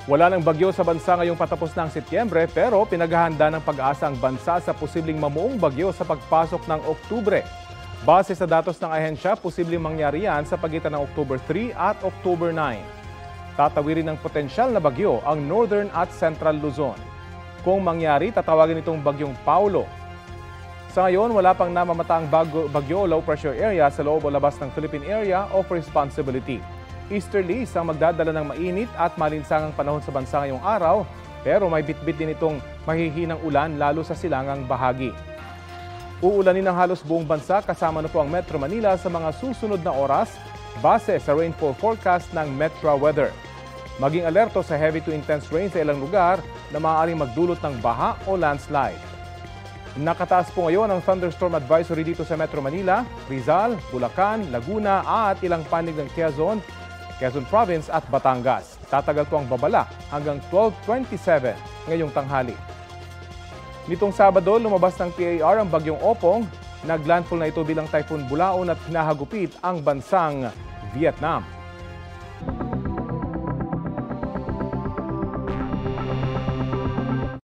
Wala ng bagyo sa bansa ngayong patapos ng Setyembre pero pinaghahanda ng pag-asa ang bansa sa posibleng mamuong bagyo sa pagpasok ng Oktubre. Base sa datos ng ahensya, posibleng mangyari yan sa pagitan ng October 3 at October 9. Tatawirin ng potensyal na bagyo ang Northern at Central Luzon. Kung mangyari, tatawagin itong bagyong Paulo. Sa ngayon, wala pang namamataang bagyo o low pressure area sa loob o labas ng Philippine Area of Responsibility. Easterlies ang magdadala ng mainit at malinsangang panahon sa bansa ngayong araw, pero may bitbit din itong mahihinang ulan lalo sa silangang bahagi. Uulanin ng halos buong bansa kasama na po ang Metro Manila sa mga susunod na oras base sa rainfall forecast ng Metro Weather. Maging alerto sa heavy to intense rain sa ilang lugar na maaaring magdulot ng baha o landslide. Nakataas po ngayon ang thunderstorm advisory dito sa Metro Manila, Rizal, Bulacan, Laguna at ilang panig ng Quezon Province at Batangas. Tatagal po ang babala hanggang 12:27 ngayong tanghali. Nitong Sabado, lumabas ng PAR ang bagyong Opong. Naglandfall na ito bilang Typhoon Bulaon at hinahagupit ang bansang Vietnam.